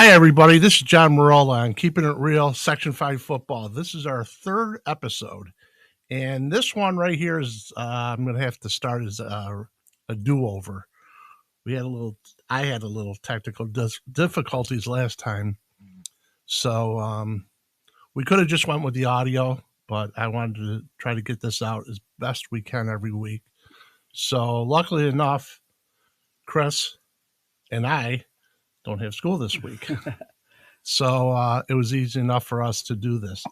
Hi, everybody. This is John Marola on Keeping It Real, Section 5 Football. This is our third episode. And this one right here is, I'm going to have to start as a do-over. I had a little technical difficulties last time. So we could have just went with the audio, but I wanted to try to get this out as best we can every week. So luckily enough, Chris and I don't have school this week. So it was easy enough for us to do this.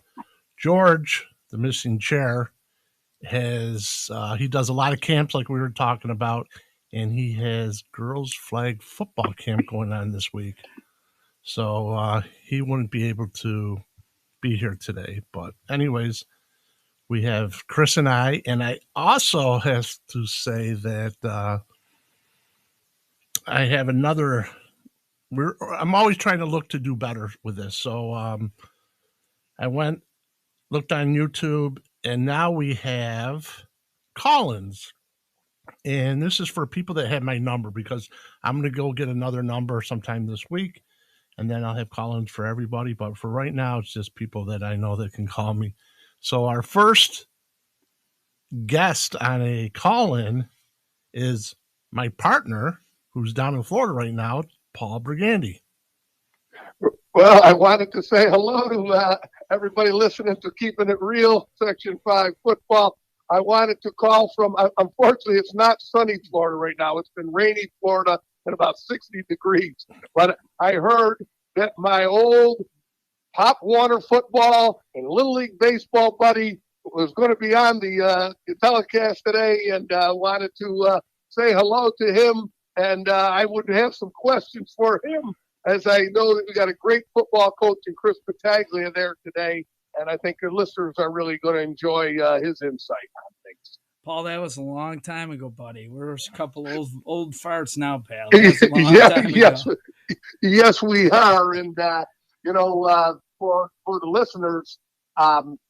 George, the missing chair, he does a lot of camps like we were talking about, and he has girls flag football camp going on this week. So he wouldn't be able to be here today. But anyways, we have Chris and I also have to say that I have another... I'm always trying to look to do better with this. So I looked on YouTube, and now we have call-ins. And this is for people that have my number, because I'm going to go get another number sometime this week, and then I'll have call-ins for everybody. But for right now, it's just people that I know that can call me. So our first guest on a call-in is my partner, who's down in Florida right now, Paul Brigandy. Well, I wanted to say hello to everybody listening to Keeping It Real, Section 5 Football. I wanted to call from, unfortunately, it's not sunny Florida right now. It's been rainy Florida and about 60 degrees. But I heard that my old Pop Warner football and Little League baseball buddy was going to be on the telecast today, and wanted to say hello to him. And I would have some questions for him, as I know that we got a great football coach in Chris Battaglia there today. And I think the listeners are really going to enjoy his insight on things. Paul, that was a long time ago, buddy. We're a couple old farts now, pal. Yes, we are. And, for the listeners,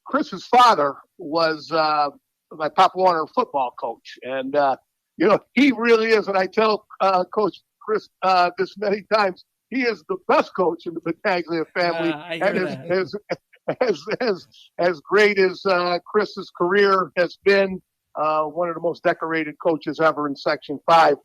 Chris's father was my Pop Warner football coach. And, he really is, and I tell Coach Chris this many times, he is the best coach in the Battaglia family. As great as Chris's career has been, one of the most decorated coaches ever in Section 5,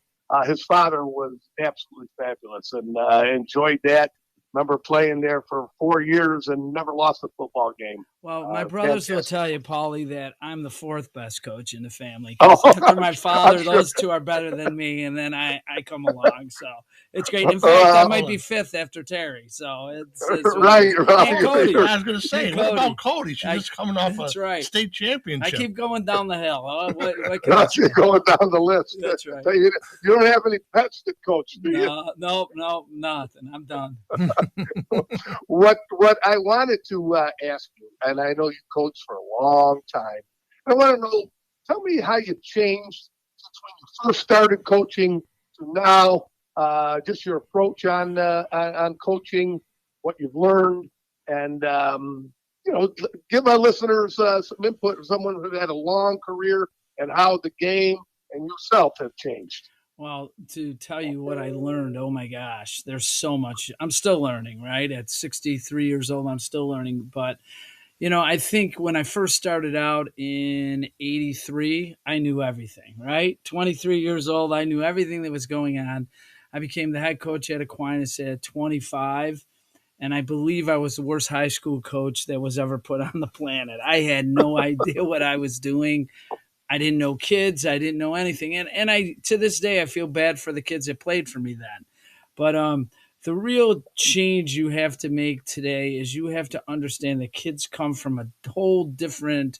his father was absolutely fabulous, and enjoyed that. Remember playing there for 4 years and never lost a football game. Well, my brothers will tell you, Paulie, that I'm the fourth best coach in the family. After my father, those two are better than me, and then I come along. So it's great. In fact, I might be fifth after Terry. So it's right. Hey, Cody, I was going to say, what about Cody? She's just coming off a state championship. I keep going down the hill. What you're going down the list. That's right. You don't have any pets to coach, do you? No, nothing. I'm done. What I wanted to ask you, and I know you coached for a long time, I want to know, tell me how you changed since when you first started coaching to now, just your approach on coaching, what you've learned, and give our listeners some input, someone who had a long career, and how the game and yourself have changed. Well, to tell you what I learned, oh my gosh, there's so much. I'm still learning, right? At 63 years old, I'm still learning. But, I think when I first started out in 83, I knew everything, right? 23 years old, I knew everything that was going on. I became the head coach at Aquinas at 25, and I believe I was the worst high school coach that was ever put on the planet. I had no idea what I was doing. I didn't know kids. I didn't know anything. And I, to this day, I feel bad for the kids that played for me then. But the real change you have to make today is you have to understand that kids come from a whole different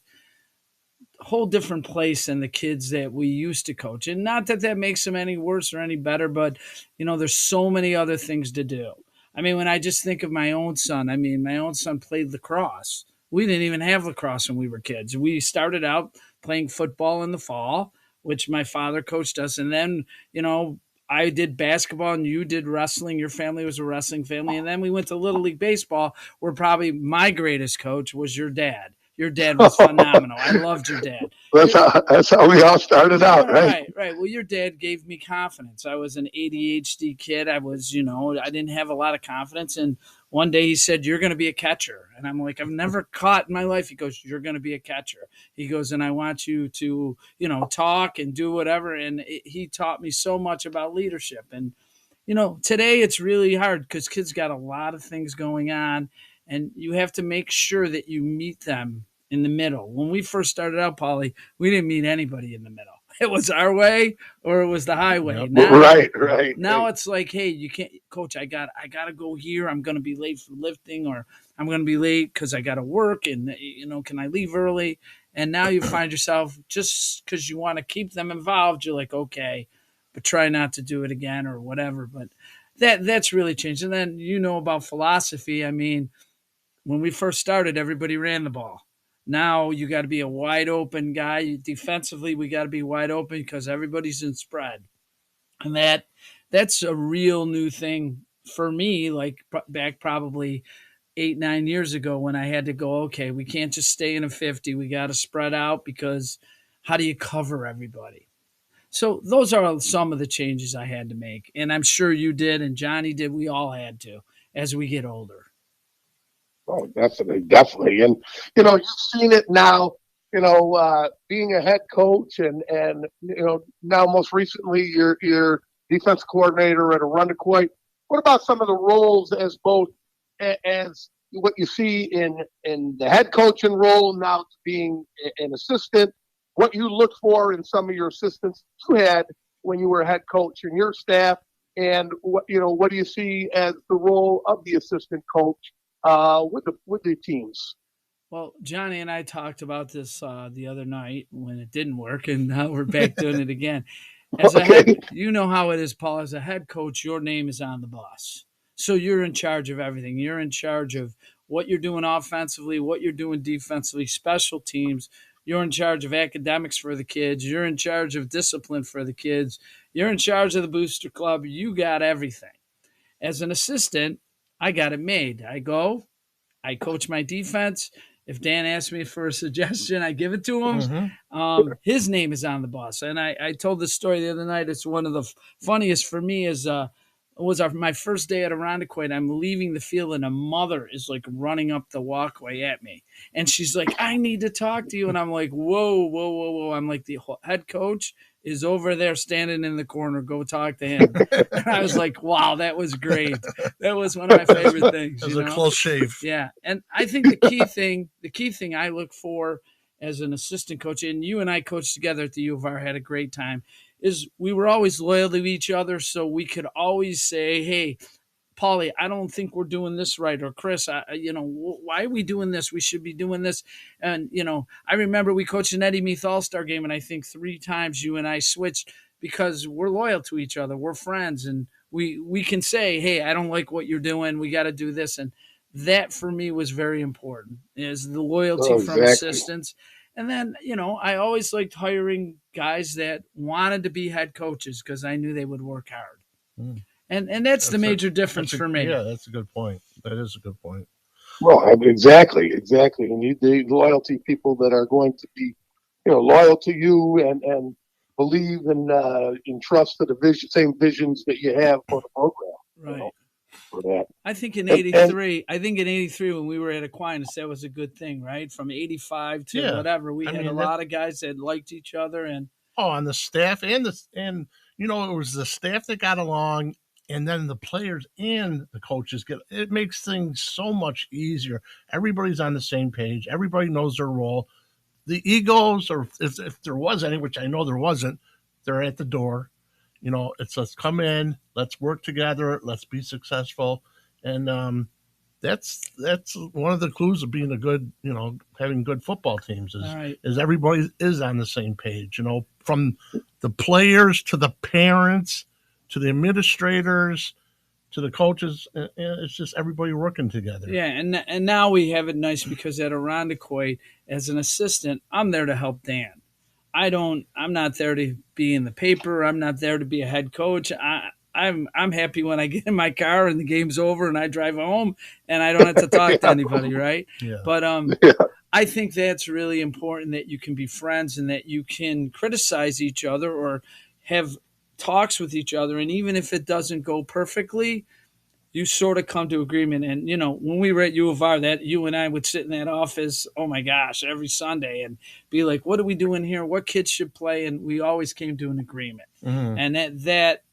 place than the kids that we used to coach. And not that makes them any worse or any better, but, there's so many other things to do. I mean, when I just think of my own son, my own son played lacrosse. We didn't even have lacrosse when we were kids. We started out playing football in the fall, which my father coached us. And then, I did basketball and you did wrestling. Your family was a wrestling family. And then we went to Little League Baseball, where probably my greatest coach was your dad. Your dad was phenomenal. I loved your dad. That's how we all started out, right? Right. Well, your dad gave me confidence. I was an ADHD kid. I didn't have a lot of confidence. And one day he said, "You're going to be a catcher." And I'm like, "I've never caught in my life." He goes, "You're going to be a catcher." He goes, "And I want you to, talk and do whatever." And he taught me so much about leadership. And, today it's really hard because kids got a lot of things going on, and you have to make sure that you meet them in the middle. When we first started out, Paulie, we didn't meet anybody in the middle. It was our way or it was the highway. Yep. Right. Now it's like, hey, you can't, coach. I got to go here. I'm going to be late for lifting, or I'm going to be late because I got to work. And can I leave early? And now you find yourself, just because you want to keep them involved, you're like, okay, but try not to do it again or whatever. But that's really changed. And then about philosophy. I mean, when we first started, everybody ran the ball. Now you got to be a wide open guy. Defensively, we got to be wide open because everybody's in spread, and that's a real new thing for me. Like back probably 8-9 years ago when I had to go, okay, we can't just stay in a 50. We got to spread out because how do you cover everybody? So those are some of the changes I had to make, and I'm sure you did, and Johnny did. We all had to as we get older. Oh, definitely. And, you've seen it now, being a head coach and, now most recently your defense coordinator at Arundecoit. What about some of the roles as both as what you see in the head coaching role now to being an assistant, what you look for in some of your assistants you had when you were a head coach and your staff, and what do you see as the role of the assistant coach with the teams? Well, Johnny and I talked about this the other night when it didn't work, and now we're back doing it again. As a head, you know how it is, Paul. As a head coach, your name is on the bus, so you're in charge of everything. You're in charge of what you're doing offensively, what you're doing defensively, special teams. You're in charge of academics for the kids. You're in charge of discipline for the kids. You're in charge of the booster club. You got everything. As an assistant, I got it made. I coach my defense. If Dan asks me for a suggestion, I give it to him. Mm-hmm. His name is on the bus. And I told this story the other night. It's one of the funniest for me is my first day at Arundecoit. I'm leaving the field and a mother is like running up the walkway at me. And she's like, "I need to talk to you." And I'm like, whoa. I'm like, the head coach is over there standing in the corner. Go talk to him. And I was like, wow, that was great. That was one of my favorite things. It was a close shave. Yeah. And I think the key thing I look for as an assistant coach, and you and I coached together at the U of R, had a great time, is we were always loyal to each other. So we could always say, hey, Paulie, I don't think we're doing this right. Or Chris, why are we doing this? We should be doing this. And, I remember we coached an Eddie Meath All-Star game, and I think 3 times you and I switched because we're loyal to each other. We're friends, and we can say, hey, I don't like what you're doing. We got to do this. And that for me was very important, is the loyalty from assistants. And then, I always liked hiring guys that wanted to be head coaches because I knew they would work hard. Mm. And that's the major difference for me. Yeah, that's a good point. That is a good point. Well, exactly. And you need loyalty people that are going to be, loyal to you and believe and trust the same visions that you have for the program. Right. For that. I think in '83, when we were at Aquinas, that was a good thing, right? From '85 to whatever, we had a lot of guys that liked each other, and on the staff and it was the staff that got along. And then the players and the coaches it makes things so much easier. Everybody's on the same page. Everybody knows their role. The egos, or if there was any, which I know there wasn't, they're at the door. It's let's come in, let's work together, let's be successful. And that's one of the clues of being a good, having good football teams is everybody is on the same page, from the players to the parents, to the administrators, to the coaches. It's just everybody working together. Yeah, and now we have it nice because at Arundecoit, as an assistant, I'm there to help Dan. I'm not there to be in the paper. I'm not there to be a head coach. I'm happy when I get in my car and the game's over and I drive home and I don't have to talk to anybody, right? Yeah. But I think that's really important, that you can be friends and that you can criticize each other or have talks with each other. And even if it doesn't go perfectly, you sort of come to agreement. And when we were at U of R, that you and I would sit in that office, oh my gosh, every Sunday and be like, what are we doing here? What kids should play? And we always came to an agreement. Mhm. And that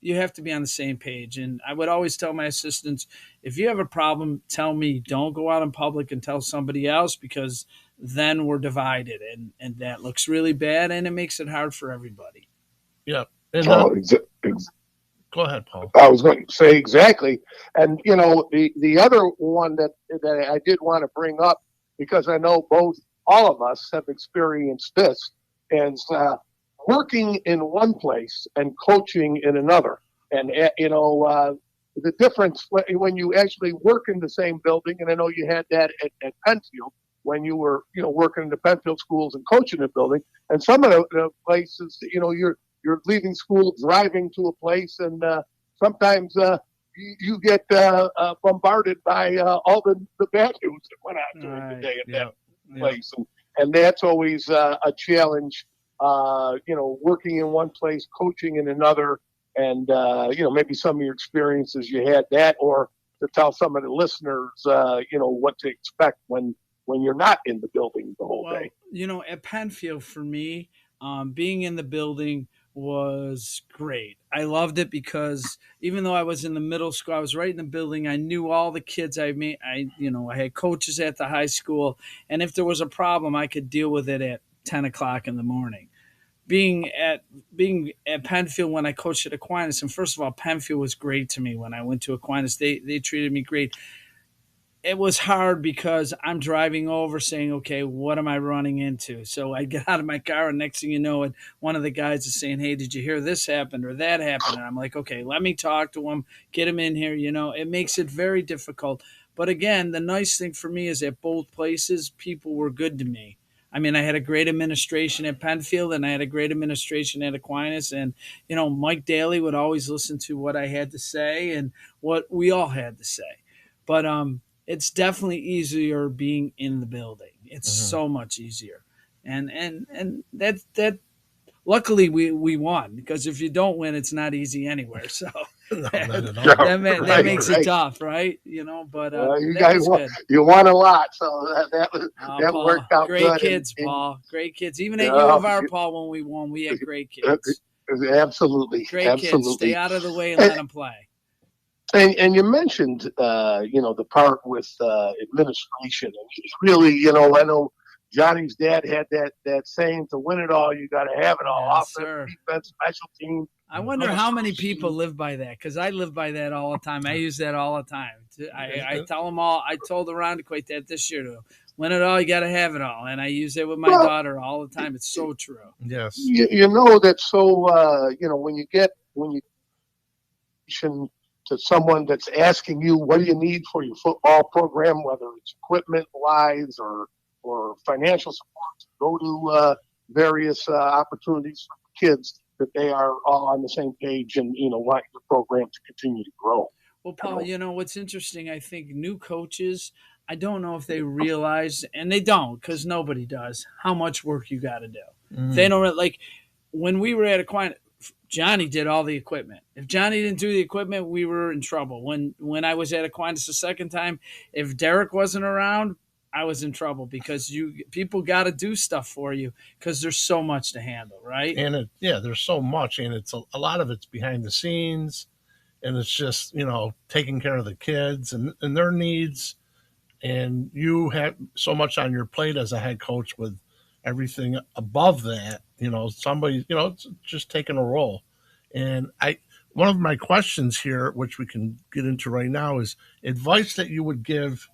you have to be on the same page. And I would always tell my assistants, if you have a problem, tell me. Don't go out in public and tell somebody else, because then we're divided, and that looks really bad, and it makes it hard for everybody. Yeah. And Oh, go ahead, Paul. I was going to say exactly. And the other one that I did want to bring up, because I know all of us have experienced this, is working in one place and coaching in another. And the difference when you actually work in the same building, and I know you had that at Penfield when you were working in the Penfield schools and coaching the building, and some of the places you're leaving school, driving to a place, and sometimes you get bombarded by all the bad news that went on during the day at that place, and that's always a challenge. Working in one place, coaching in another, and maybe some of your experiences you had that, or to tell some of the listeners, what to expect when you're not in the building the whole day. At Penfield, for me, being in the building was great. I loved it because even though I was in the middle school, I was right in the building. I knew all the kids. I had coaches at the high school, and if there was a problem, I could deal with it at 10 o'clock in the morning. Being at Penfield when I coached at Aquinas, and first of all, Penfield was great to me when I went to Aquinas. They treated me great. It was hard because I'm driving over saying, okay, what am I running into? So I get out of my car, and next thing you know, one of the guys is saying, hey, did you hear this happened or that happened? And I'm like, okay, let me talk to him, get him in here. It makes it very difficult. But again, the nice thing for me is at both places, people were good to me. I mean, I had a great administration at Penfield, and I had a great administration at Aquinas. And, Mike Daly would always listen to what I had to say and what we all had to say. But it's definitely easier being in the building. It's so much easier. And that luckily we won, because if you don't win, it's not easy anywhere. So that makes it tough, right? But you that guys was good. You won a lot, so that Paul, worked out great good. Kids, Paul. Great kids. Even at U of R, Paul, when we won, we had great kids. Absolutely. Great kids. Stay out of the way and let them play. And you mentioned, the part with administration. And it's really, I know Johnny's dad had that saying, to win it all, you got to have it all. Yes, offense, defense, special team. I wonder how many people live by that, because I live by that all the time. I use that all the time. I tell them all. I told Around Equate that this year, to win it all, you got to have it all. And I use it with my daughter all the time. It's so true. Yes. That's so, when you to someone that's asking you, what do you need for your football program, whether it's equipment wise or financial support, to go to various opportunities for kids, that they are all on the same page and, want your program to continue to grow. Well, Paul, what's interesting, I think new coaches, I don't know if they realize, and they don't, because nobody does, how much work you got to do. They don't, like, when we were at Aquinas, Johnny did all the equipment. If Johnny didn't do the equipment, we were in trouble. When I was at Aquinas the second time, if Derek wasn't around, I was in trouble, because people got to do stuff for you, because there's so much to handle, right? And there's so much, and it's a lot of it's behind the scenes, and it's just taking care of the kids and their needs, and you have so much on your plate as a head coach with everything above that. Somebody, it's just taking a role. And one of my questions here, which we can get into right now, is advice that you would give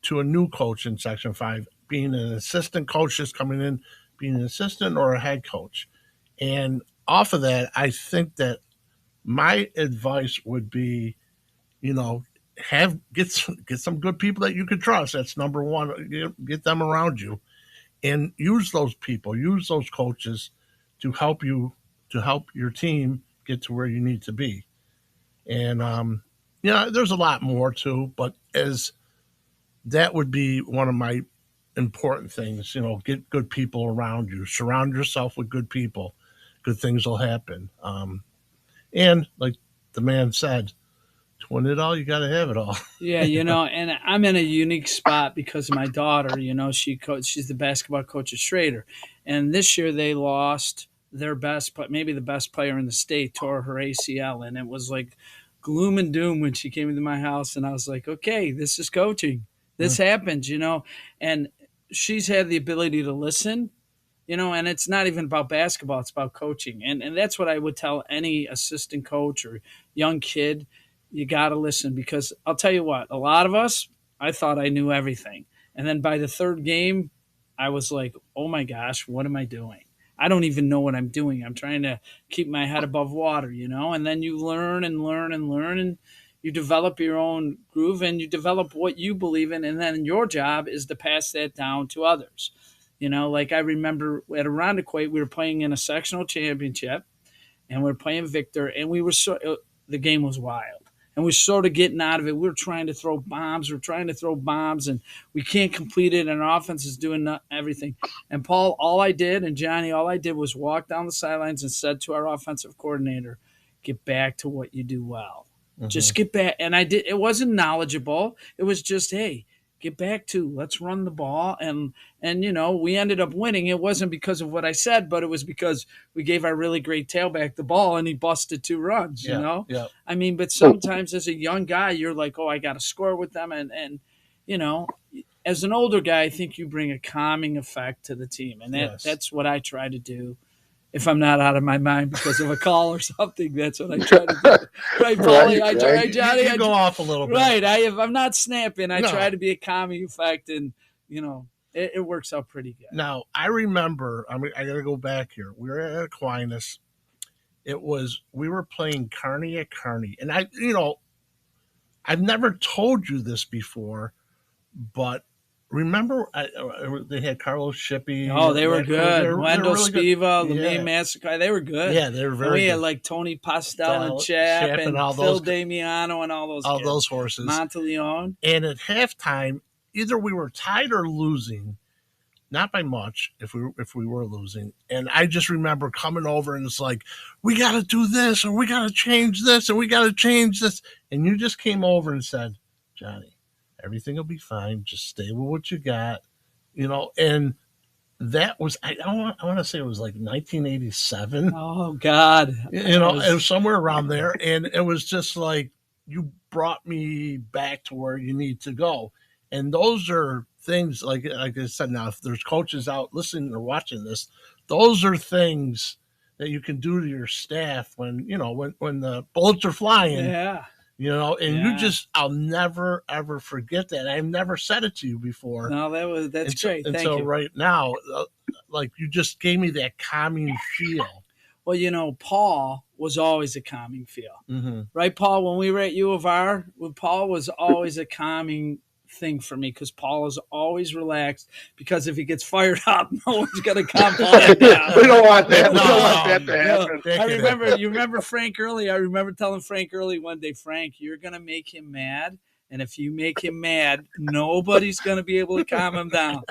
to a new coach in Section 5, being an assistant coach just coming in, being an assistant or a head coach. And off of that, I think that my advice would be, get some good people that you can trust. That's number one. Get them around you, and use those people, use those coaches to help your team get to where you need to be. And there's a lot more too, but as that would be one of my important things. Get good people around you. Surround yourself with good people. Good things will happen. And like the man said, to win it all, you got to have it all. Yeah, and I'm in a unique spot because of my daughter. She's the basketball coach at Schrader, and this year they lost their best, but maybe the best player in the state tore her ACL, and it was like gloom and doom when she came into my house, and I was like, okay, this is coaching. This happens, and she's had the ability to listen. And it's not even about basketball, it's about coaching. And that's what I would tell any assistant coach or young kid. You got to listen, because I'll tell you what, a lot of us, I thought I knew everything. And then by the third game, I was like, oh my gosh, what am I doing? I don't even know what I'm doing. I'm trying to keep my head above water, and then you learn and learn and learn, and you develop your own groove, and you develop what you believe in. And then your job is to pass that down to others. Like I remember at Irondequoit, we were playing in a sectional championship, and we were playing Victor, and the game was wild. And we're sort of getting out of it. We're trying to throw bombs. And we can't complete it, and our offense is doing everything. And Paul, and Johnny, all I did was walk down the sidelines and said to our offensive coordinator, get back to what you do well. Mm-hmm. Just get back. And I did. It wasn't knowledgeable. It was just, hey, get back to, let's run the ball. And we ended up winning. It wasn't because of what I said, but it was because we gave our really great tailback the ball and he busted 2 runs, Yeah. I mean, but sometimes as a young guy, you're like, oh, I got to score with them. And as an older guy, I think you bring a calming effect to the team. And that's what I try to do. If I'm not out of my mind because of a call or something, that's what I try to do. Right, Paulie? Right. Johnny, you go off a little bit. Right. I'm not snapping. I try to be a calming effect, and, it works out pretty good. Now, I remember, I got to go back here. We were at Aquinas. We were playing Kearney at Kearney. And I've never told you this before, but remember, they had Carlos Shippey. Oh, they were good. Wendell really Spiva, Lemay Massacre. They were good. Yeah, they were very good. We had like Tony Pastel and Chap and all Phil Damiano and all those horses. Monteleone. And at halftime, either we were tied or losing, not by much if we were losing. And I just remember coming over and it's like, we got to do this, or we got to change this, and we got to change this. And you just came over and said, Johnny, everything will be fine. Just stay with what you got, and that was, I want to say it was like 1987. Oh God. It was somewhere around there. And it was just like, you brought me back to where you need to go. And those are things, like I said, now, if there's coaches out listening or watching this, those are things that you can do to your staff when the bullets are flying. Yeah. I'll never, ever forget that. I've never said it to you before. No, that's great. And Thank so you. right now, like, you just gave me that calming feel. Well, Paul was always a calming feel. Mm-hmm. Right, Paul? When we were at U of R, Paul was always a calming thing for me, because Paul is always relaxed, because if he gets fired up, no one's going to calm Paul down. We don't want that. We don't want that to happen. You remember Frank Early? I remember telling Frank Early one day, Frank, you're going to make him mad. And if you make him mad, nobody's going to be able to calm him down.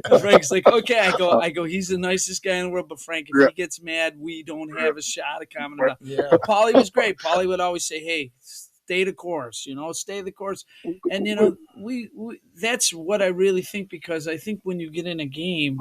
And Frank's like, okay. I go, he's the nicest guy in the world, but Frank, if he gets mad, we don't have a shot at calming him down. Yeah. But Paulie was great. Paulie would always say, hey, stay the course, stay the course. And, we that's what I really think, because I think when you get in a game,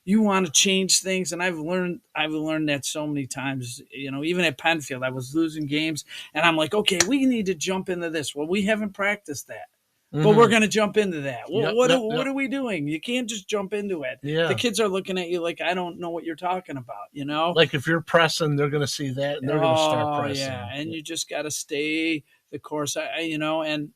you want to change things. And I've learned that so many times, even at Penfield, I was losing games and I'm like, okay, we need to jump into this. Well, we haven't practiced that, but we're going to jump into that. Well, what are we doing? You can't just jump into it. Yeah. The kids are looking at you like, I don't know what you're talking about, Like, if you're pressing, they're going to see that and they're going to start pressing. Yeah. And you just got to stay the course. And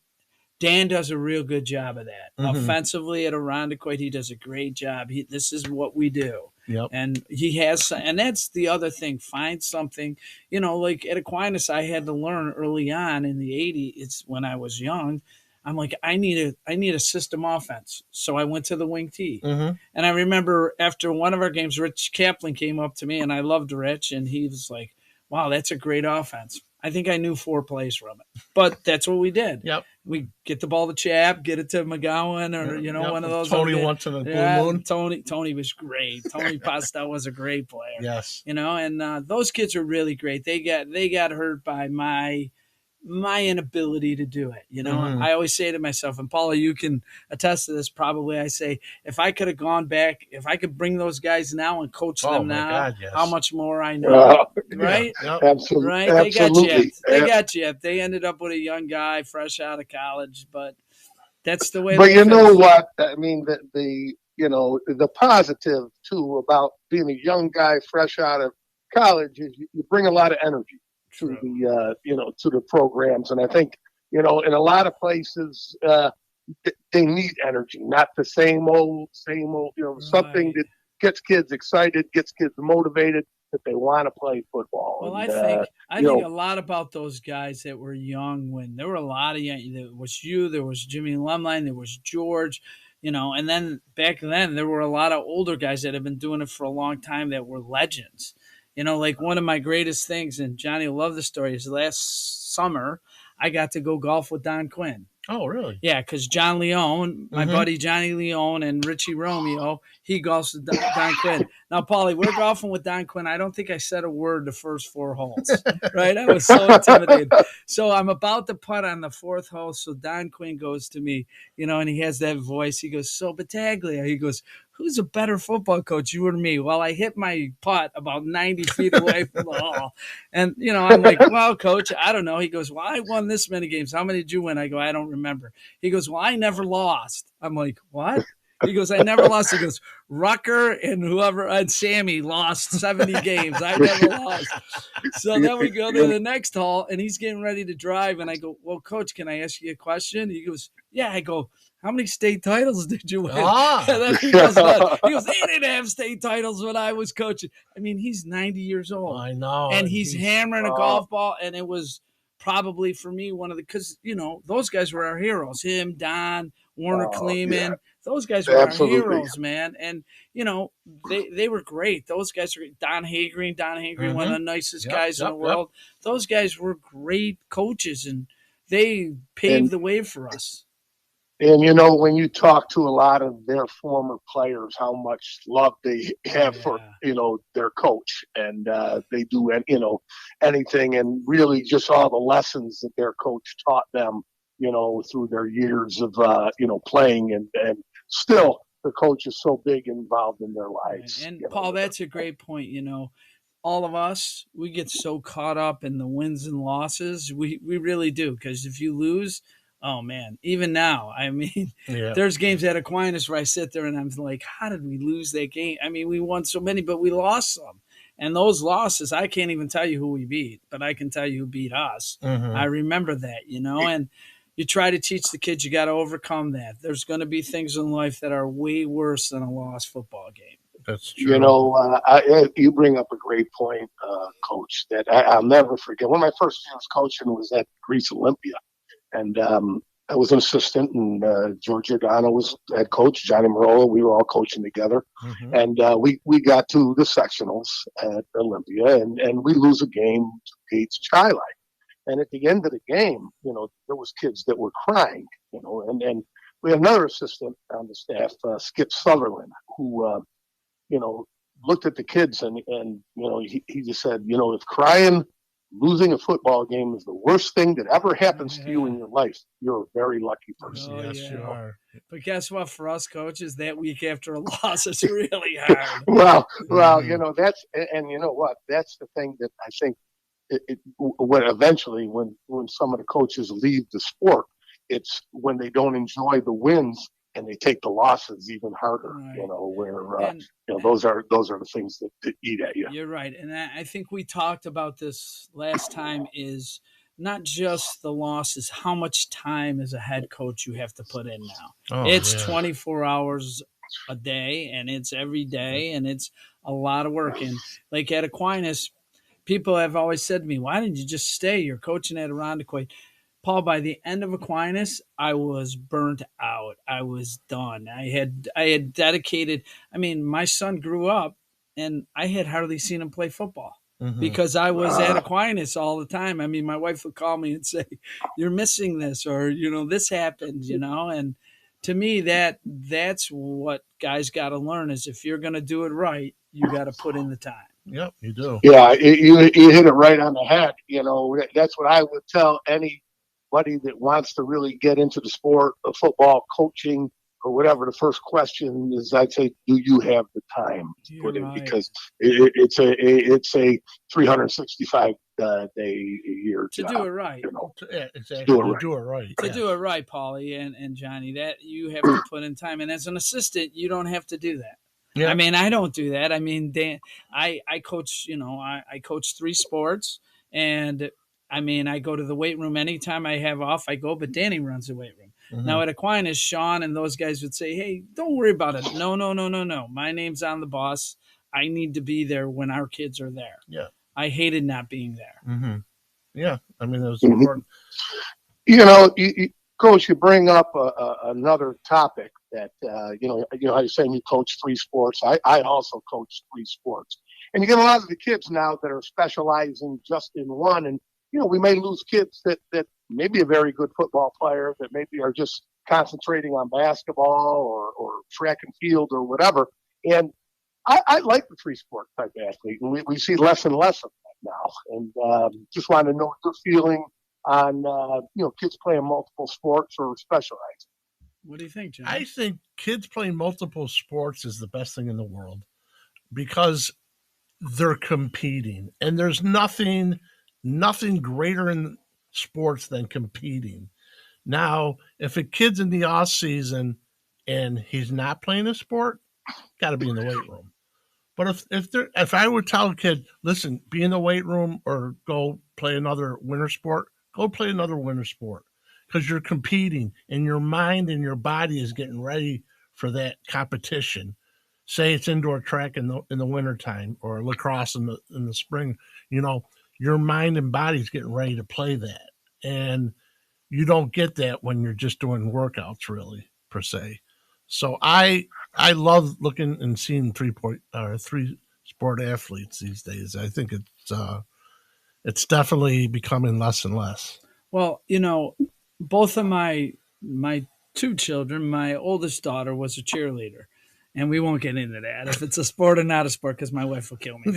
Dan does a real good job of that. Mm-hmm. Offensively at Irondequoit, he does a great job. This is what we do. Yep. And he has, and that's the other thing. Find something, like at Aquinas, I had to learn early on in the 80s. It's when I was young. I'm like, I need a system offense. So I went to the wing T. Mm-hmm. And I remember after one of our games, Rich Kaplan came up to me, and I loved Rich, and he was like, wow, that's a great offense. I think I knew 4 plays from it, but that's what we did. Yep. We get the ball to Chap, get it to McGowan, or one of those. Tony once in a blue moon. Tony was great. Tony Pastel was a great player. Yes. And those kids are really great. They got hurt by my inability to do it. I always say to myself, and Paula, you can attest to this probably, I say, if I could have gone back, if I could bring those guys now and coach them now, God, yes. how much more I know, right? Yeah. Absolutely. Right? Absolutely. They got gypped. They ended up with a young guy fresh out of college, but that's the way. But you know what? I mean, the positive too about being a young guy fresh out of college is you bring a lot of energy to the to the programs, and I think in a lot of places they need energy, not the same old something that gets kids excited, gets kids motivated, that they want to play football. Well, I think a lot about those guys that were young when there were a lot of young. There was you, there was Jimmy Lemline, there was George, and then back then there were a lot of older guys that have been doing it for a long time that were legends. Like one of my greatest things, and Johnny will love the story, is last summer I got to go golf with Don Quinn. Oh, really? Yeah, because John Leone, my buddy Johnny Leone, and Richie Romeo, he golfs with Don Quinn. Now, Paulie, we're golfing with Don Quinn. I don't think I said a word the first 4 holes, right? I was so intimidated. So I'm about to putt on the 4th hole. So Don Quinn goes to me, and he has that voice. He goes, "So Battaglia," he goes, "Who's a better football coach, you or me?" Well, I hit my putt about 90 feet away from the hole. And, I'm like, "Well, coach, I don't know." He goes, "Well, I won this many games. How many did you win?" I go, "I don't remember." He goes, "Well, I never lost." I'm like, "What?" He goes, "I never lost." He goes, "Rucker and Sammy lost 70 games. I never lost." So then we go to the next hole, and he's getting ready to drive. And I go, "Well, coach, can I ask you a question?" He goes, "Yeah." I go, "How many state titles did you win?" And then he goes, "They didn't have state titles when I was coaching." I mean, he's 90 years old. I know. And he's hammering a golf ball. And it was probably for me because, those guys were our heroes. Him, Don, Warner Kleeman. Yeah. Those guys were our heroes, man. And, they were great. Those guys were great. Don Hagereen, one of the nicest guys in the world. Those guys were great coaches, and they paved the way for us. And, when you talk to a lot of their former players, how much love they have for, their coach, and they do, anything, and really just all the lessons that their coach taught them, through their years of, playing, and still the coach is so big involved in their lives. And Paul, that's a great point. All of us, we get so caught up in the wins and losses. We really do. Because if you lose, oh man, even now, I mean, there's games at Aquinas where I sit there and I'm like, how did we lose that game? I mean, we won so many, but we lost some. And those losses, I can't even tell you who we beat, but I can tell you who beat us. I remember that, and you try to teach the kids, you got to overcome that. There's going to be things in life that are way worse than a lost football game. That's true. You bring up a great point, Coach, that I'll never forget. One of my first years coaching was at Greece Olympia. And I was an assistant, and George Giordano was head coach, Johnny Marola. We were all coaching together. And we got to the sectionals at Olympia, and we lose a game to Gates Chi-Li. And at the end of the game, there was kids that were crying, and we had another assistant on the staff, Skip Sutherland, who, looked at the kids and he just said, if crying, losing a football game is the worst thing that ever happens to you in your life, you're a very lucky person. Oh, yes, you are. But guess what? For us coaches, that week after a loss, it's really hard. well, that's, and you know what? That's the thing that I think when eventually, when some of the coaches leave the sport, it's when they don't enjoy the wins and they take the losses even harder. Right. Those are the things that eat at you. You're right, and I think we talked about this last time. Is not just the losses, how much time as a head coach you have to put in now. It's 24 hours a day, and it's every day, and it's a lot of work. And like at Aquinas, people have always said to me, "Why didn't you just stay? You're coaching at Irondequoit." Paul, by the end of Aquinas, I was burnt out. I was done. I had dedicated. I mean, my son grew up, and I had hardly seen him play football. because I was at Aquinas all the time. I mean, my wife would call me and say, "You're missing this," or "This happened," and to me, that's what guys got to learn is if you're going to do it right, you got to put in the time. Yep, you do. Yeah, you hit it right on the head. That's what I would tell anybody that wants to really get into the sport of football, coaching, or whatever. The first question is, I'd say, do you have the time to put in? Because it's a 365 day a year to job, do it right. Yeah, exactly. To do it right. To do it right, Paulie and Johnny, that you have to put in time. And as an assistant, you don't have to do that. Yeah. I mean, I don't do that. I mean, I coach, I coach 3 sports, and I mean, I go to the weight room anytime I have off, I go, but Danny runs the weight room. Now at Aquinas, Sean and those guys would say, "Hey, don't worry about it. No. My name's on the bus. I need to be there when our kids are there." Yeah. I hated not being there. Yeah. I mean, it was important. Coach, you bring up another topic that, how you're saying you coach 3 sports. I also coach 3 sports. And you get a lot of the kids now that are specializing just in one. And, we may lose kids that may be a very good football player, that maybe are just concentrating on basketball or track and field or whatever. And I like the 3 sport type athlete. And we see less and less of that now. And just want to know what you're feeling on kids playing multiple sports or specializing. What do you think, John? I think kids playing multiple sports is the best thing in the world because they're competing, and there's nothing greater in sports than competing. Now, if a kid's in the off season and he's not playing a sport, got to be in the weight room. But if I would tell a kid, listen, be in the weight room or go play another winter sport, go play another winter sport because you're competing and your mind and your body is getting ready for that competition. Say it's indoor track in the wintertime or lacrosse in the spring. Your mind and body's getting ready to play that. And you don't get that when you're just doing workouts really, per se. So I love looking and seeing 3 sport athletes these days. I think it's definitely becoming less and less. Well, both of my 2 children, my oldest daughter was a cheerleader, and we won't get into that if it's a sport or not a sport because my wife will kill me.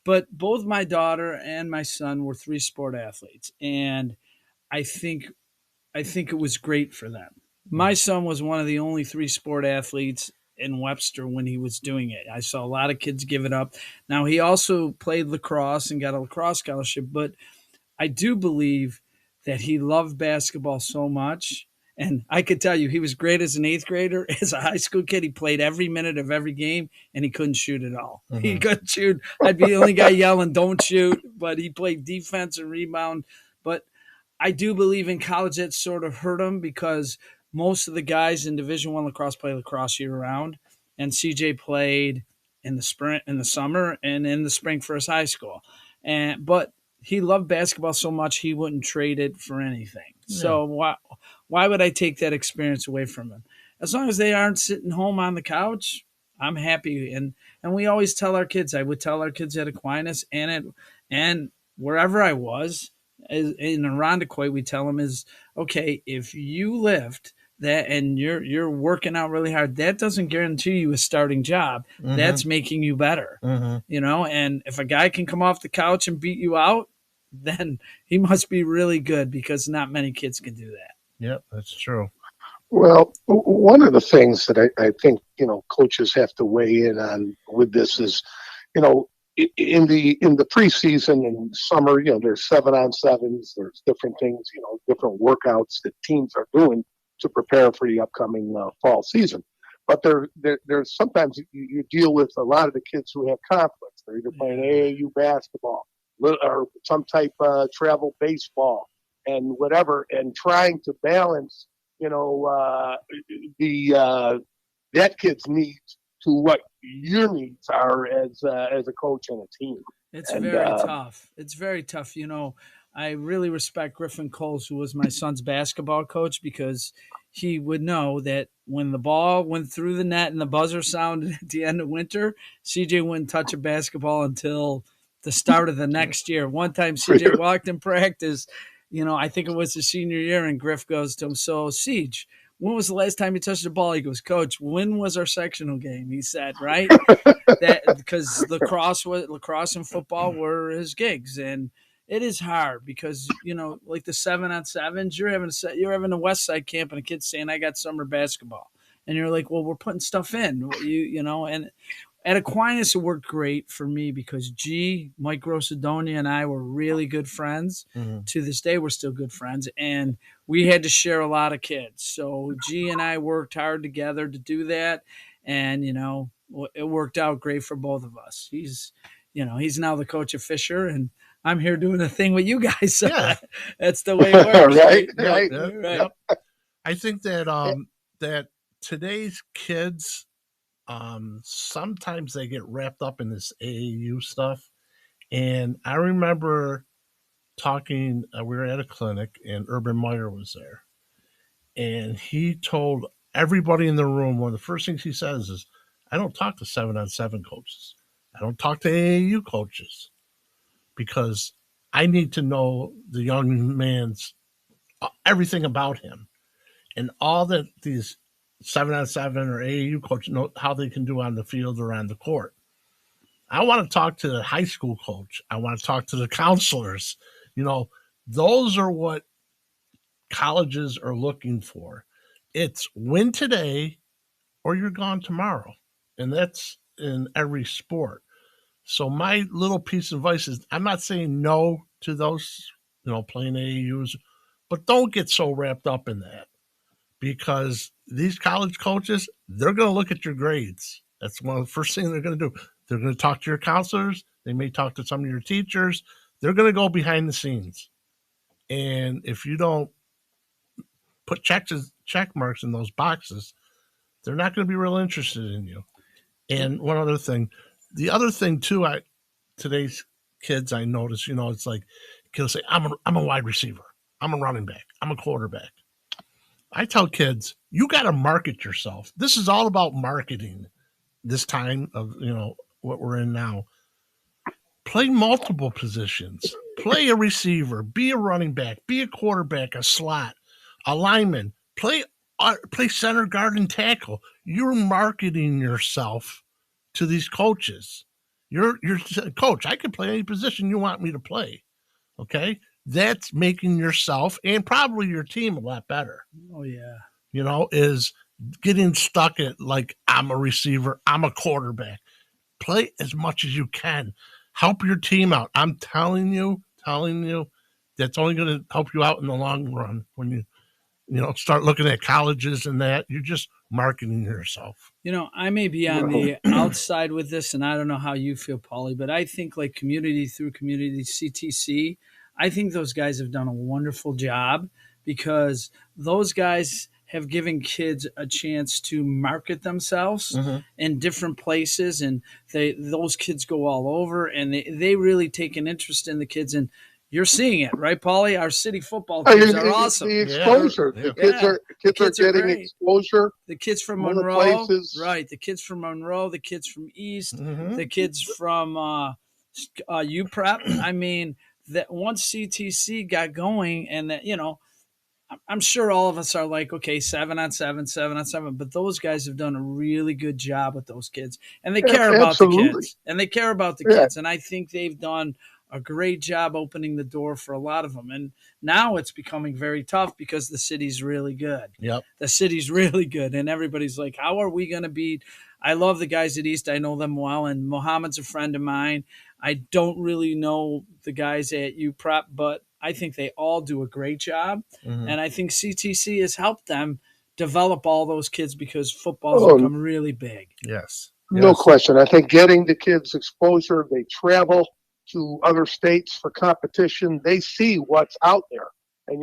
But both my daughter and my son were 3 sport athletes, and I think it was great for them. My son was one of the only 3 sport athletes in Webster when he was doing it. I saw a lot of kids give it up. Now, he also played lacrosse and got a lacrosse scholarship, but I do believe that he loved basketball so much. And I could tell you, he was great as an 8th grader. As a high school kid, he played every minute of every game, and he couldn't shoot at all. He couldn't shoot. I'd be the only guy yelling, "Don't shoot," but he played defense and rebound. But I do believe in college that sort of hurt him because most of the guys in Division I lacrosse play lacrosse year round, and CJ played in the spring, in the summer, and in the spring for his high school. But he loved basketball so much he wouldn't trade it for anything. Yeah. So why would I take that experience away from him? As long as they aren't sitting home on the couch, I'm happy. And we always tell our kids. I would tell our kids at Aquinas and wherever I was. In Irondequoit, we tell them is, okay, if you lift that and you're working out really hard, that doesn't guarantee you a starting job. That's making you better, and if a guy can come off the couch and beat you out, then he must be really good because not many kids can do that. Yep, that's true. Well, one of the things that I think, coaches have to weigh in on with this is, in the preseason and summer, there's 7-on-7s, there's different things, different workouts that teams are doing to prepare for the upcoming fall season. But there's sometimes you deal with a lot of the kids who have conflicts. They're either playing AAU basketball or some type of travel baseball and whatever, and trying to balance, that kid's needs to what your needs are as a coach and a team. It's very tough. It's very tough. I really respect Griffin Kohls, who was my son's basketball coach, because he would know that when the ball went through the net and the buzzer sounded at the end of winter, CJ wouldn't touch a basketball until the start of the next year. One time CJ walked in practice, I think it was his senior year, and Griff goes to him, "So, Siege, when was the last time you touched the ball?" He goes, "Coach, when was our sectional game?" He said, right? That because lacrosse and football were his gigs, and it is hard because like the 7-on-7s, you're having a West Side camp and a kid's saying, "I got summer basketball," and you're like, "Well, we're putting stuff in," and at Aquinas, it worked great for me because Mike Rosadonia and I were really good friends. Mm-hmm. To this day, we're still good friends, and we had to share a lot of kids. So G and I worked hard together to do that, and it worked out great for both of us. He's now the coach of Fisher, and I'm here doing the thing with you guys. Yeah. That's the way it works. Right. Yep. I think that that today's kids, sometimes they get wrapped up in this AAU stuff. And I remember talking, we were at a clinic and Urban Meyer was there. And he told everybody in the room, one of the first things he says is, "I don't talk to 7-on-7 coaches. I don't talk to AAU coaches because I need to know the young man's everything about him and all that these 7-on-7 or AAU coaches know how they can do on the field or on the court. I want to talk to the high school coach. I want to talk to the counselors. Those are what colleges are looking for. It's win today or you're gone tomorrow. And that's in every sport. So my little piece of advice is I'm not saying no to those, playing AAUs, but don't get so wrapped up in that because these college coaches, they're going to look at your grades. That's one of the first things they're going to do. They're going to talk to your counselors. They may talk to some of your teachers. They're going to go behind the scenes. And if you don't put check marks in those boxes, they're not going to be real interested in you. And one other thing, the other thing too, today's kids, I notice, it's like kids say, I'm a wide receiver. I'm a running back. I'm a quarterback. I tell kids, you got to market yourself. This is all about marketing this time of, what we're in now. Play multiple positions. Play a receiver. Be a running back. Be a quarterback, a slot, a lineman. Play center, guard, and tackle. You're marketing yourself to these coaches. You're coach, I can play any position you want me to play. Okay? That's making yourself and probably your team a lot better. Oh, yeah. Is getting stuck at like, I'm a receiver, I'm a quarterback. Play as much as you can. Help your team out. I'm telling you, that's only going to help you out in the long run when you start looking at colleges and that. You're just marketing yourself. I may be on the outside with this, and I don't know how you feel, Paulie, but I think like community through community, CTC, I think those guys have done a wonderful job because those guys have given kids a chance to market themselves in different places, and those kids go all over, and they really take an interest in the kids, and you're seeing it, right, Paulie? Our city football teams are awesome. The exposure. Yeah. The kids are getting great. Exposure. The kids from Monroe, right? The kids from Monroe, the kids from East, the kids from UPrep. I mean, that once CTC got going, and that I'm sure all of us are like, okay, 7-on-7, but those guys have done a really good job with those kids, and they care about the kids, and I think they've done a great job opening the door for a lot of them. And now it's becoming very tough because the city's really good. Yep. The city's really good. And everybody's like, how are we going to beat? I love the guys at East. I know them well. And Mohammed's a friend of mine. I don't really know the guys at UPrep, but I think they all do a great job. And I think CTC has helped them develop all those kids because football's become really big. Yes. No question. I think getting the kids exposure, they travel to other states for competition. They see what's out there. And,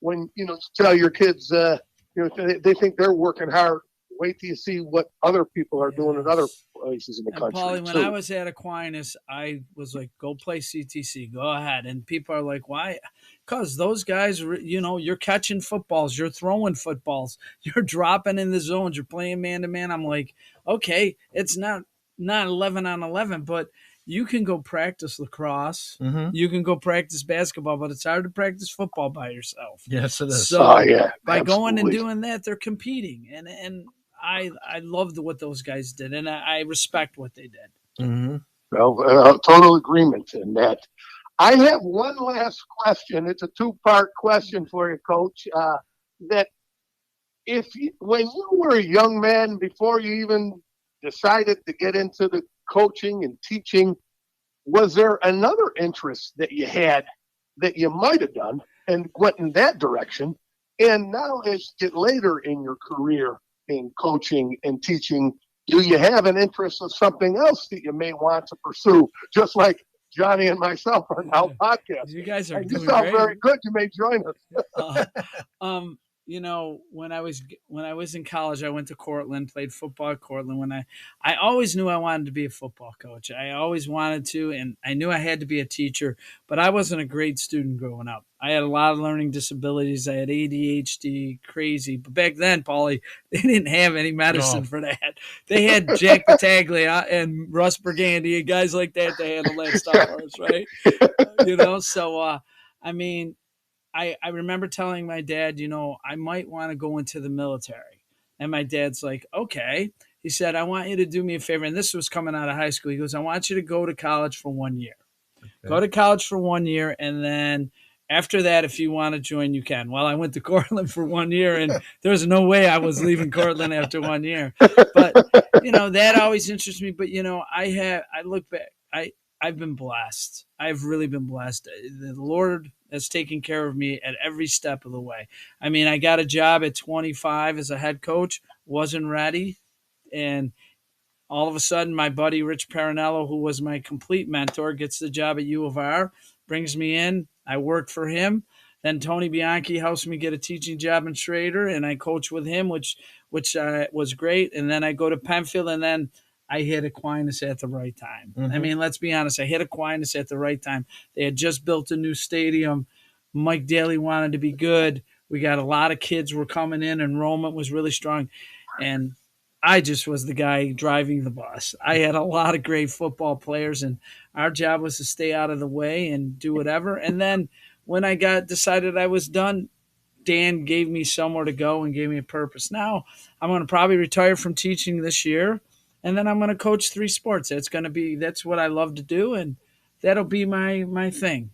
when tell your kids, they think they're working hard. Wait till you see what other people are doing in other places in the country. Paulie, when I was at Aquinas, I was like, go play CTC, go ahead. And people are like, why? Because those guys, you're catching footballs, you're throwing footballs, you're dropping in the zones, you're playing man to man. I'm like, okay, it's not 11 on 11, but you can go practice lacrosse, you can go practice basketball, but it's hard to practice football by yourself. Yes, it is. So yeah, by going and absolutely. doing that, they're competing, and I loved what those guys did, and I respect what they did. Mm-hmm. Well, total agreement in that. I have one last question. It's a two-part question for you, Coach. That when you were a young man, before you even decided to get into the coaching and teaching, was there another interest that you had that you might have done and went in that direction? And now, as you get later in your career in coaching and teaching, do you have an interest of something else that you may want to pursue? Just like Johnny and myself are now podcasting. You guys are and doing you sound great. very good. You may join us. When I was in college, I went to Cortland, played football at Cortland. When I always knew I wanted to be a football coach. I always wanted to, and I knew I had to be a teacher, but I wasn't a great student growing up. I had a lot of learning disabilities. I had ADHD, crazy. But back then, Paulie, they didn't have any medicine for that. They had Jack Battaglia and Russ Burgandy and guys like that to handle that stuff for us, right? So I mean, I remember telling my dad, I might want to go into the military. And my dad's like, okay. He said, I want you to do me a favor. And this was coming out of high school. He goes, I want you to go to college for 1 year. Okay. Go to college for 1 year. And then after that, if you want to join, you can. Well, I went to Cortland for 1 year, and there was no way I was leaving Cortland after 1 year. But, that always interests me. But, I look back. I've been blessed. I've really been blessed. The Lord has taken care of me at every step of the way. I mean, I got a job at 25 as a head coach, wasn't ready. And all of a sudden, my buddy, Rich Parinello, who was my complete mentor, gets the job at U of R, brings me in. I worked for him. Then Tony Bianchi helps me get a teaching job in Schrader, and I coach with him, which was great. And then I go to Penfield, and then I hit Aquinas at the right time. I mean, let's be honest. I hit Aquinas at the right time. They had just built a new stadium. Mike Daly wanted to be good. We got a lot of kids were coming in. Enrollment was really strong. And I just was the guy driving the bus. I had a lot of great football players, and our job was to stay out of the way and do whatever. And then when I decided I was done, Dan gave me somewhere to go and gave me a purpose. Now I'm going to probably retire from teaching this year. And then I'm going to coach 3 sports. That's what I love to do. And that'll be my thing,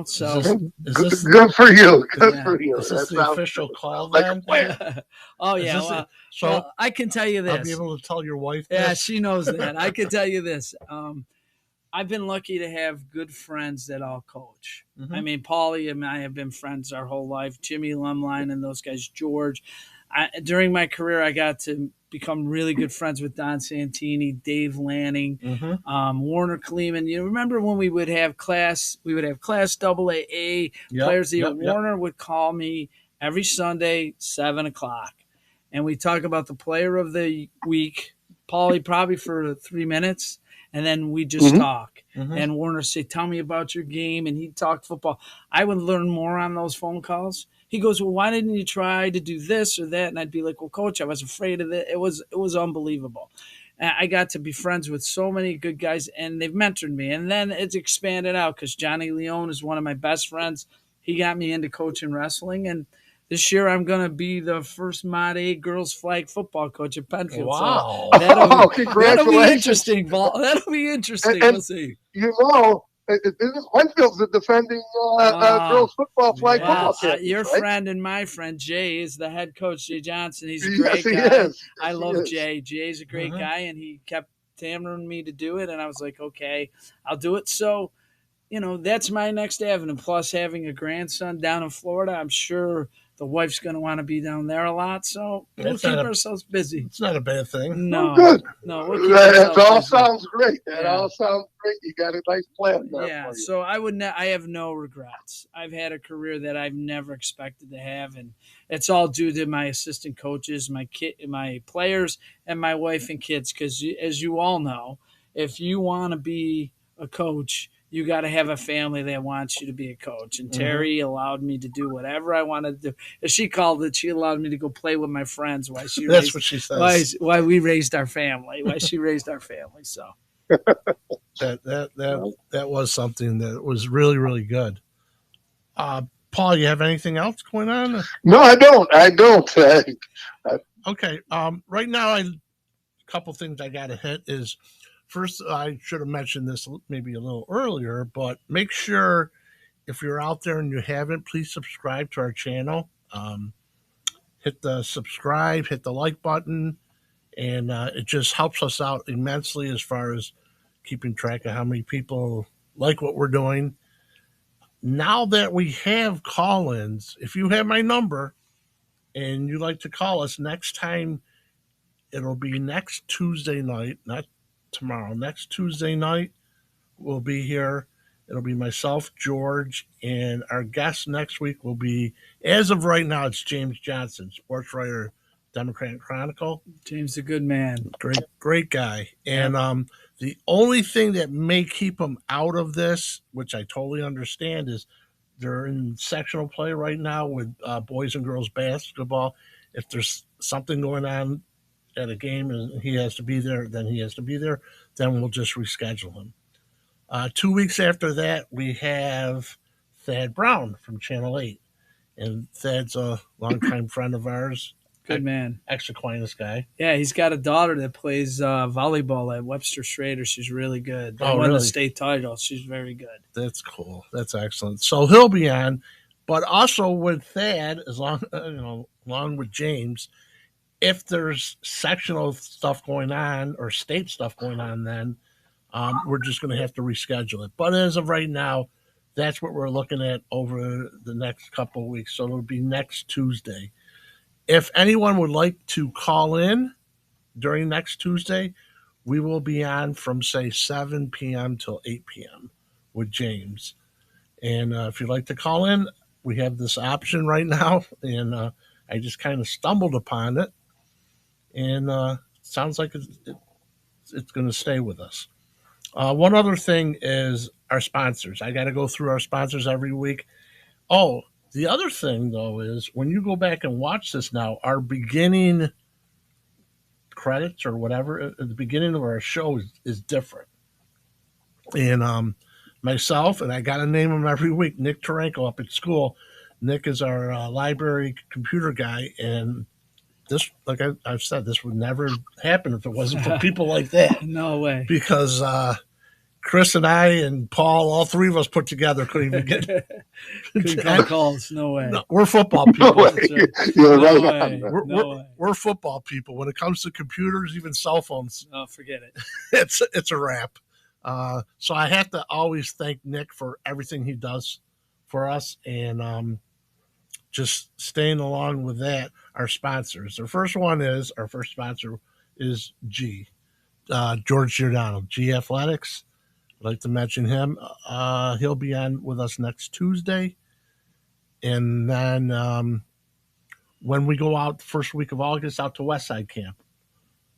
So good for you. Good for you. Is this the official call then? Oh, yeah. Well, I can tell you this. I'll be able to tell your wife this. Yeah, this? she knows that. I can tell you this. I've been lucky to have good friends that all coach. I mean, Paulie and I have been friends our whole life. Jimmy Lumline and those guys, George. During my career, I got to become really good friends with Don Santini, Dave Lanning, Warner Kleeman. You remember when we would have class AAA players. Warner would call me every Sunday, 7:00, and we talk about the player of the week. Paulie probably for 3 minutes, and then we just talk. And Warner say, "Tell me about your game," and he'd talk football. I would learn more on those phone calls. He goes, well, why didn't you try to do this or that? And I'd be like, well, Coach, I was afraid of it. It was unbelievable. And I got to be friends with so many good guys, and they've mentored me. And then it's expanded out because Johnny Leone is one of my best friends. He got me into coaching wrestling. And this year I'm going to be the first Mod A girls flag football coach at Penfield. Wow. So that'll be interesting. That'll be interesting. And, we'll see. Penfield's the defending girls football flag football champions, your right? friend and my friend Jay is the head coach, Jay Johnson. He's a great guy. Yes, I love Jay. Jay's a great guy, and he kept hammering me to do it, and I was like, okay, I'll do it. So, that's my next avenue. Plus, having a grandson down in Florida, I'm sure the wife's going to want to be down there a lot. So we'll keep ourselves busy. It's not a bad thing. No, good. No, that all sounds great. That all sounds great. You got a nice plan there. Yeah. So I have no regrets. I've had a career that I've never expected to have, and it's all due to my assistant coaches, my players, and my wife and kids. Because as you all know, if you want to be a coach, you got to have a family that wants you to be a coach. And Terry allowed me to do whatever I wanted to do. As she called it, she allowed me to go play with my friends while she That's raised, what she says. why we raised our family, why she raised our family. So that was something that was really, really good. Paul, you have anything else going on? No, I don't. Okay. Right now, a couple things I got to hit is first, I should have mentioned this maybe a little earlier, but make sure if you're out there and you haven't, please subscribe to our channel. Hit the subscribe, hit the like button, and it just helps us out immensely as far as keeping track of how many people like what we're doing. Now that we have call-ins, if you have my number and you'd like to call us next time, it'll be next Tuesday night, not tomorrow. Next Tuesday night, we'll be here. It'll be myself, George, and our guest next week will be, as of right now, it's James Johnson, sports writer, Democrat Chronicle. James is a good man. Great guy. And the only thing that may keep him out of this, which I totally understand, is they're in sectional play right now with boys and girls basketball. If there's something going on at a game and he has to be there, then he has to be there. Then we'll just reschedule him. 2 weeks after that, we have Thad Brown from Channel 8. And Thad's a longtime friend of ours. Good man. Ex-Aquinas guy. Yeah, he's got a daughter that plays volleyball at Webster Schrader. She's really good. They won the state title. She's very good. That's cool. That's excellent. So he'll be on. But also with Thad, along with James, if there's sectional stuff going on or state stuff going on, then we're just going to have to reschedule it. But as of right now, that's what we're looking at over the next couple of weeks. So it'll be next Tuesday. If anyone would like to call in during next Tuesday, we will be on from, say, 7 p.m. till 8 p.m. with James. And if you'd like to call in, we have this option right now. And I just kind of stumbled upon it. And sounds like it's going to stay with us. One other thing is our sponsors. I got to go through our sponsors every week. Oh, the other thing, though, is when you go back and watch this now, our beginning credits or whatever, at the beginning of our show is different. And myself, and I got to name him every week, Nick Taranko up at school. Nick is our library computer guy, and this, like I've said, this would never happen if it wasn't for people like that. No way. Because Chris and I and Paul, all three of us put together, couldn't even get calls. No way. No, we're football people. No way. You're right on. We're football people. When it comes to computers, even cell phones, oh, forget it. It's a wrap. So I have to always thank Nick for everything he does for us, and just staying along with that. Our sponsors. Our first sponsor is George Giordano, G Athletics. I'd like to mention him. He'll be on with us next Tuesday. And then when we go out the first week of August out to Westside Camp,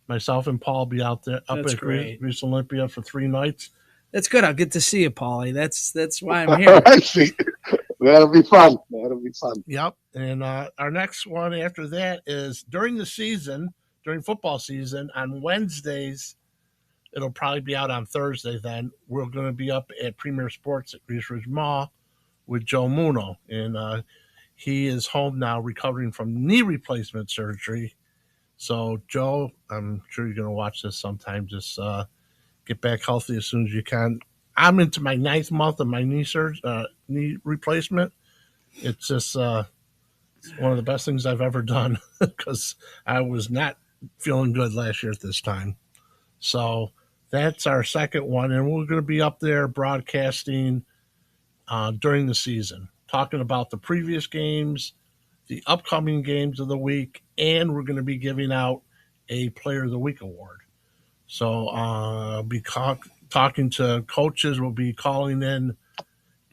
myself and Paul will be out there up at Greece Olympia for 3 nights. That's good. I'll get to see you, Paulie. That's why I'm here. I see. That'll be fun. Yep. And our next one after that is during football season, on Wednesdays. It'll probably be out on Thursday then. We're going to be up at Premier Sports at Greece Ridge Mall with Joe Muno. And he is home now recovering from knee replacement surgery. So, Joe, I'm sure you're going to watch this sometime. Just get back healthy as soon as you can. I'm into my 9th month of my knee replacement. It's just one of the best things I've ever done because I was not feeling good last year at this time. So that's our second one, and we're going to be up there broadcasting during the season, talking about the previous games, the upcoming games of the week, and we're going to be giving out a Player of the Week award. So I'll be talking to coaches. We'll be calling in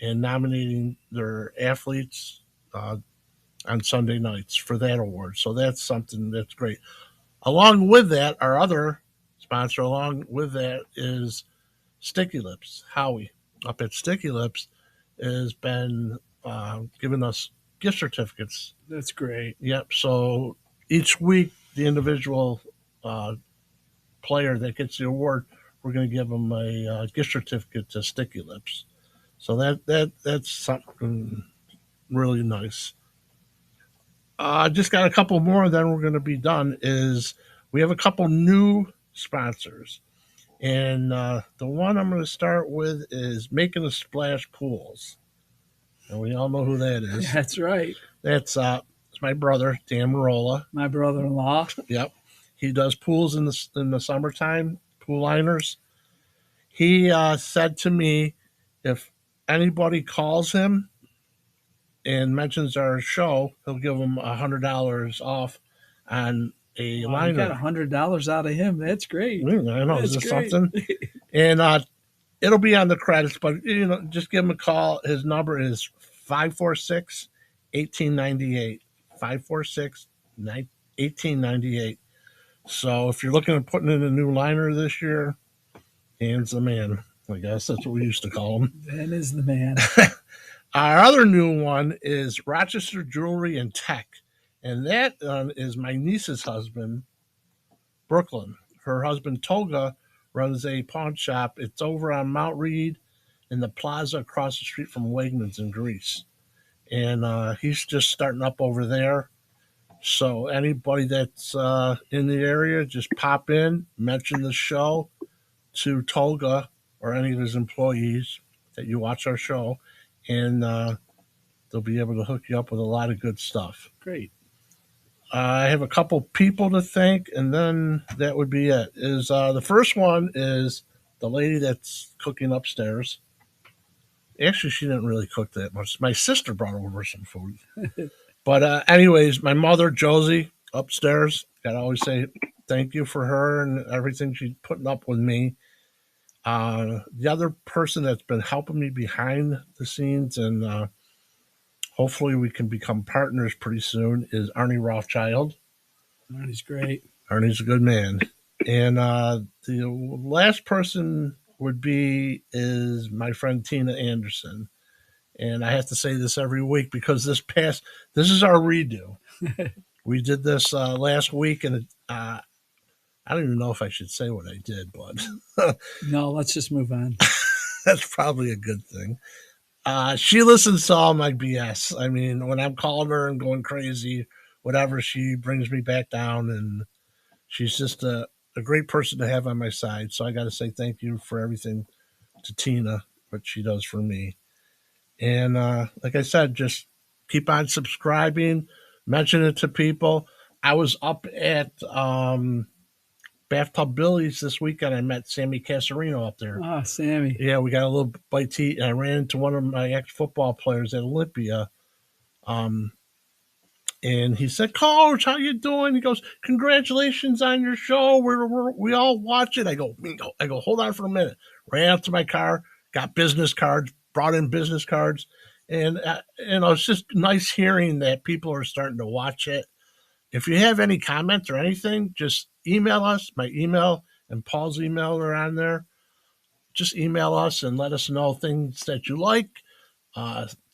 and nominating their athletes on Sunday nights for that award. So that's something that's great. Along with that, our other sponsor along with that is Sticky Lips, Howie. up at Sticky Lips has been giving us gift certificates. That's great. Yep. So each week, the individual player that gets the award, we're going to give them a gift certificate to Sticky Lips. So that's something really nice. Just got a couple more, then we're going to be done. Is we have a couple new sponsors, and the one I'm going to start with is Making a Splash Pools, and we all know who that is. That's right. That's it's my brother Dan Marola. My brother-in-law. Yep, he does pools in the summertime, pool liners. He said to me, if anybody calls him and mentions our show, he'll give them $100 off on a Wow, liner. you got $100 out of him. That's great. I know, That's is this great. something? And it'll be on the credits, but just give him a call. His number is 546-1898. 546-1898. So if you're looking at putting in a new liner this year, Dan's the man. I guess that's what we used to call him. Dan is the man. Our other new one is Rochester Jewelry and Tech, and that is my niece's husband, Brooklyn. Her husband, Toga, runs a pawn shop. It's over on Mount Reed in the plaza across the street from Wegmans in Greece. And he's just starting up over there. So anybody that's in the area, just pop in, mention the show to Toga or any of his employees that you watch our show, and they'll be able to hook you up with a lot of good stuff. Great. I have a couple people to thank, and then that would be it. Is the first one is the lady that's cooking upstairs. Actually, she didn't really cook that much. My sister brought over some food. But anyways, my mother, Josie, upstairs, got to always say thank you for her and everything she's putting up with me. The other person that's been helping me behind the scenes, and hopefully we can become partners pretty soon, is Arnie Rothschild. Arnie's great. Arnie's a good man. And the last person is my friend Tina Anderson. And I have to say this every week because this is our redo. We did this last week, and I don't even know if I should say what I did, but no, let's just move on. That's probably a good thing. She listens to all my BS. I mean, when I'm calling her and going crazy, whatever, she brings me back down, and she's just a great person to have on my side. So I got to say thank you for everything to Tina, what she does for me. And like I said, just keep on subscribing, mention it to people. I was up at Bathtub Billy's this weekend. I met Sammy Casarino up there. Oh, Sammy. Yeah, we got a little bite to eat, and I ran into one of my ex-football players at Olympia. And he said, "Coach, how you doing?" He goes, "Congratulations on your show. We all watch it." I go, hold on for a minute. Ran out to my car, got business cards, brought in business cards. And, it's just nice hearing that people are starting to watch it. If you have any comments or anything, just email us. My email and Paul's email are on there. Just email us and let us know things that you like,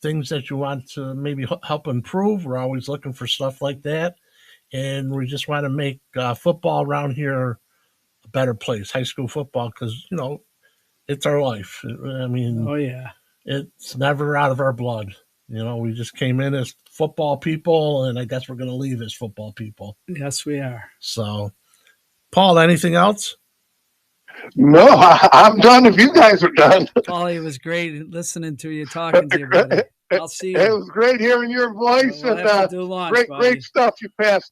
things that you want to maybe help improve. We're always looking for stuff like that. And we just want to make football around here a better place, high school football, because, it's our life. I mean, oh, yeah, it's never out of our blood. We just came in as football people, and I guess we're going to leave as football people. Yes, we are. So, Paul, anything else? No, I'm done if you guys are done. Paul, it was great listening to you, talking to you, buddy. I'll see you. It was great hearing your voice, we'll and great stuff you passed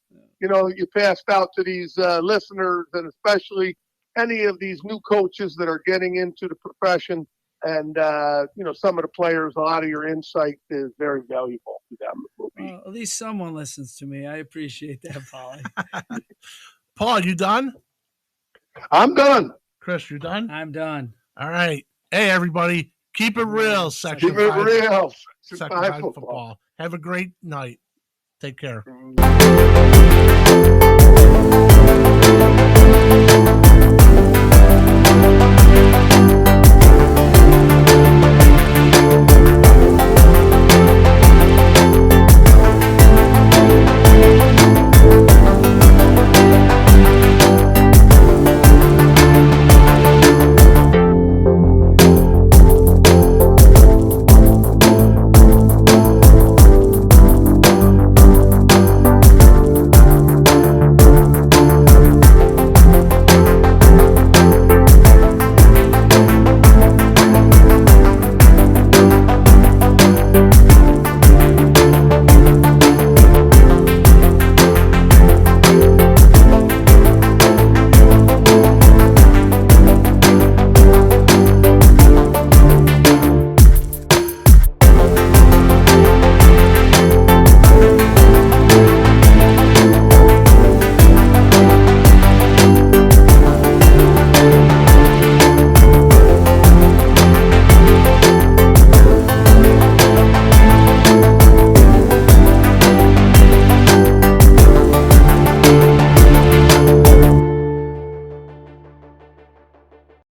out to these listeners, and especially any of these new coaches that are getting into the profession. And, some of the players, a lot of your insight is very valuable to them. Well, at least someone listens to me. I appreciate that, Paulie. Paul, you done? I'm done. Chris, you done? I'm done. All right. Hey, everybody. Keep it real. Keep it real. Section 5 football. Have a great night. Take care.